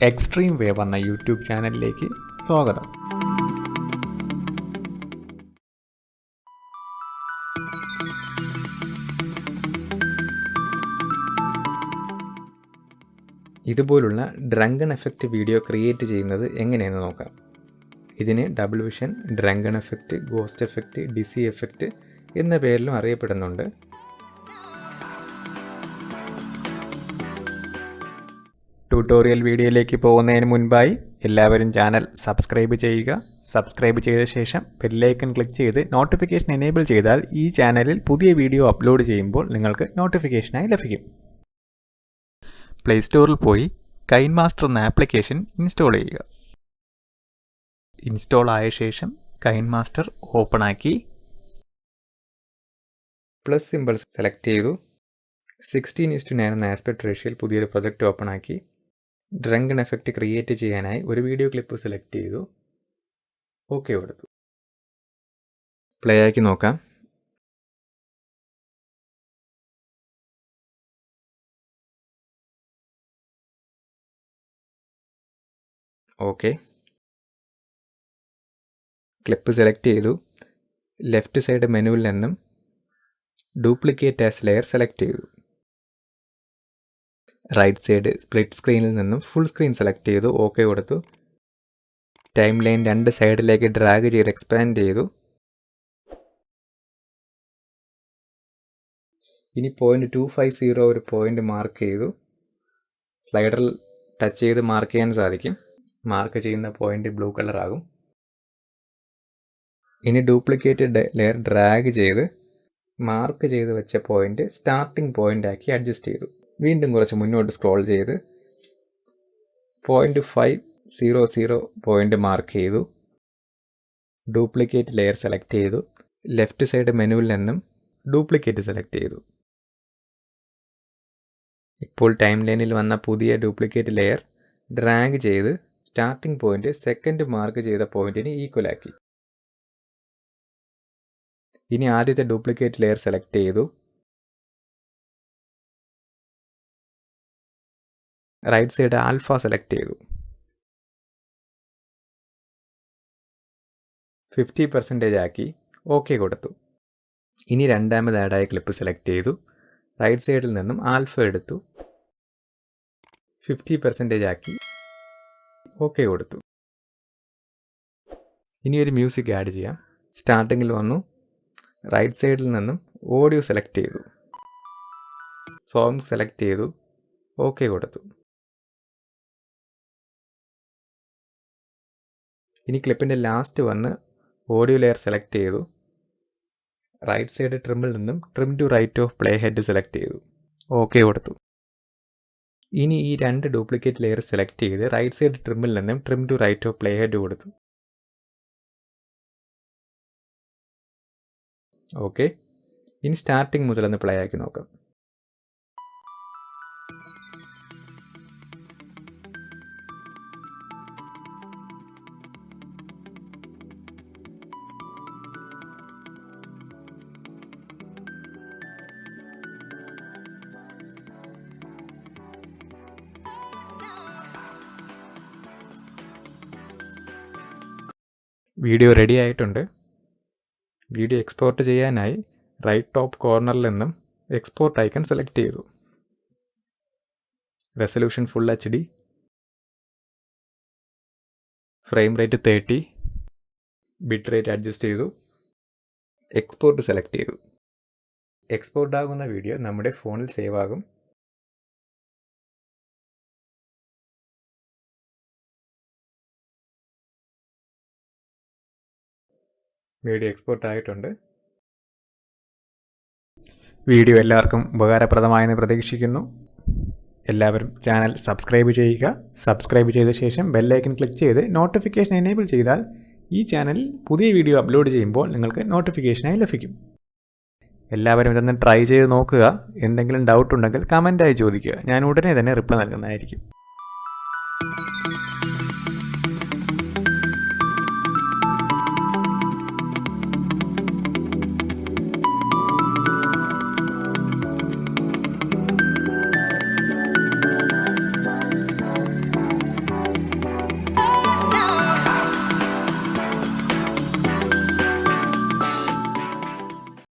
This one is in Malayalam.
എക്സ്ട്രീം വേവ് എന്ന യൂട്യൂബ് ചാനലിലേക്ക് സ്വാഗതം. ഇതുപോലുള്ള ഡ്രങ്കൺ എഫക്റ്റ് വീഡിയോ ക്രിയേറ്റ് ചെയ്യുന്നത് എങ്ങനെയെന്ന് നോക്കാം. ഇതിന് double vision, drunken effect, ghost effect, DC effect എന്ന പേരിലും അറിയപ്പെടുന്നുണ്ട്. ട്യൂട്ടോറിയൽ വീഡിയോയിലേക്ക് പോകുന്നതിന് മുൻപായി എല്ലാവരും ചാനൽ സബ്സ്ക്രൈബ് ചെയ്യുക. സബ്സ്ക്രൈബ് ചെയ്ത ശേഷം ബെല്ലൈക്കൺ ക്ലിക്ക് ചെയ്ത് നോട്ടിഫിക്കേഷൻ എനേബിൾ ചെയ്താൽ ഈ ചാനലിൽ പുതിയ വീഡിയോ അപ്ലോഡ് ചെയ്യുമ്പോൾ നിങ്ങൾക്ക് നോട്ടിഫിക്കേഷനായി ലഭിക്കും. പ്ലേ സ്റ്റോറിൽ പോയി കൈൻമാസ്റ്റർ എന്ന ആപ്ലിക്കേഷൻ ഇൻസ്റ്റാൾ ചെയ്യുക. ഇൻസ്റ്റാൾ ആയ ശേഷം കൈൻമാസ്റ്റർ ഓപ്പൺ ആക്കി പ്ലസ് സിമ്പിൾ സെലക്ട് ചെയ്തു. 16:9 എന്ന ആസ്പെക്ട് റേഷ്യോയിൽ പുതിയൊരു പ്രൊജക്റ്റ് ഓപ്പൺ ആക്കി ഡ്രങ്കൺ എഫക്റ്റ് ക്രിയേറ്റ് ചെയ്യാനായി ഒരു വീഡിയോ ക്ലിപ്പ് സെലക്ട് ചെയ്തു. ഓക്കെ കൊടുത്തു. പ്ലേ ആക്കി നോക്കാം. ഓക്കെ, ക്ലിപ്പ് സെലക്ട് ചെയ്തു. ലെഫ്റ്റ് സൈഡ് മെനുവിൽ നിന്നും ഡ്യൂപ്ലിക്കേറ്റ് ആസ് ലെയർ സെലക്ട് ചെയ്തു. റൈറ്റ് സൈഡ് സ്പ്ലിറ്റ് സ്ക്രീനിൽ നിന്നും ഫുൾ സ്ക്രീൻ സെലക്ട് ചെയ്തു. ഓക്കെ കൊടുത്തു. ടൈം ലൈൻ രണ്ട് സൈഡിലേക്ക് ഡ്രാഗ് ചെയ്ത് എക്സ്പാൻഡ് ചെയ്തു. ഇനി 0.250 ഒരു പോയിന്റ് മാർക്ക് ചെയ്തു. സ്ലൈഡറിൽ ടച്ച് ചെയ്ത് മാർക്ക് ചെയ്യാൻ സാധിക്കും. മാർക്ക് ചെയ്യുന്ന പോയിന്റ് ബ്ലൂ കളർ ആകും. ഇനി ഡ്യൂപ്ലിക്കേറ്റ് ലെയർ ഡ്രാഗ് ചെയ്ത് മാർക്ക് ചെയ്ത് വെച്ച പോയിന്റ് സ്റ്റാർട്ടിംഗ് പോയിന്റ് ആക്കി അഡ്ജസ്റ്റ് ചെയ്തു. വീണ്ടും കുറച്ച് മുന്നോട്ട് സ്ക്രോൾ ചെയ്ത് 0.500 പോയിന്റ് മാർക്ക് ചെയ്തു. ഡ്യൂപ്ലിക്കേറ്റ് ലെയർ സെലക്ട് ചെയ്തു. ലെഫ്റ്റ് സൈഡ് മെനുവിൽ നിന്നും ഡ്യൂപ്ലിക്കേറ്റ് സെലക്ട് ചെയ്തു. ഇപ്പോൾ ടൈം ലൈനിൽ വന്ന പുതിയ ഡ്യൂപ്ലിക്കേറ്റ് ലെയർ ഡ്രാഗ് ചെയ്ത് സ്റ്റാർട്ടിംഗ് പോയിന്റ് സെക്കൻഡ് മാർക്ക് ചെയ്ത പോയിന്റിന് ഈക്വൽ ആക്കി. ഇനി ആദ്യത്തെ ഡ്യൂപ്ലിക്കേറ്റ് ലെയർ സെലക്ട് ചെയ്തു. റൈറ്റ് സൈഡ് ആൽഫ സെലക്ട് ചെയ്തു. 50% ആക്കി. ഓക്കെ കൊടുത്തു. ഇനി രണ്ടാമത് ആഡായ ക്ലിപ്പ് സെലക്ട് ചെയ്തു. റൈറ്റ് സൈഡിൽ നിന്നും ആൽഫ എടുത്തു. 50% ആക്കി. ഓക്കെ കൊടുത്തു. ഇനി ഒരു മ്യൂസിക് ആഡ് ചെയ്യാം. സ്റ്റാർട്ടിങ്ങിൽ വന്നു. റൈറ്റ് സൈഡിൽ നിന്നും ഓഡിയോ സെലക്ട് ചെയ്തു. സോങ് സെലക്ട് ചെയ്തു. ഓക്കെ കൊടുത്തു. ഇനി ക്ലിപ്പിൻ്റെ ലാസ്റ്റ് വന്ന് ഓഡിയോ ലെയർ സെലക്ട് ചെയ്തു. റൈറ്റ് സൈഡ് ട്രിമിൽ നിന്നും trim to right of play head select ചെയ്തു. ഓക്കെ കൊടുത്തു. ഇനി ഈ രണ്ട് ഡ്യൂപ്ലിക്കേറ്റ് ലെയർ സെലക്ട് ചെയ്ത് റൈറ്റ് സൈഡ് ട്രിമിൽ നിന്നും trim to right of play head കൊടുത്തു. ഓക്കെ, ഇനി സ്റ്റാർട്ടിങ് മുതലൊന്ന് പ്ലേ ആക്കി നോക്കാം. വീഡിയോ റെഡി ആയിട്ടുണ്ട്. വീഡിയോ എക്സ്പോർട്ട് ചെയ്യാനായി റൈറ്റ് ടോപ്പ് കോർണറിൽ നിന്നും എക്സ്പോർട്ട് ഐക്കൺ സെലക്ട് ചെയ്തു. Resolution full HD, frame rate 30, bit rate adjust ചെയ്തു. എക്സ്പോർട്ട് സെലക്ട് ചെയ്തു. എക്സ്പോർട്ട് ആകുന്ന വീഡിയോ നമ്മുടെ ഫോണിൽ സേവ് ആകും. വീഡിയോ എക്സ്പോർട്ട് ആയിട്ടുണ്ട്. വീഡിയോ എല്ലാവർക്കും ഉപകാരപ്രദമായെന്ന് പ്രതീക്ഷിക്കുന്നു. എല്ലാവരും ചാനൽ സബ്സ്ക്രൈബ് ചെയ്യുക. സബ്സ്ക്രൈബ് ചെയ്ത ശേഷം ബെല്ലൈക്കൺ ക്ലിക്ക് ചെയ്ത് നോട്ടിഫിക്കേഷൻ എനേബിൾ ചെയ്താൽ ഈ ചാനലിൽ പുതിയ വീഡിയോ അപ്ലോഡ് ചെയ്യുമ്പോൾ നിങ്ങൾക്ക് നോട്ടിഫിക്കേഷനായി ലഭിക്കും. എല്ലാവരും ഇതൊന്ന് ട്രൈ ചെയ്ത് നോക്കുക. എന്തെങ്കിലും ഡൗട്ട് ഉണ്ടെങ്കിൽ കമൻറ്റായി ചോദിക്കുക. ഞാൻ ഉടനെ തന്നെ റിപ്ലൈ നൽകുന്നതായിരിക്കും.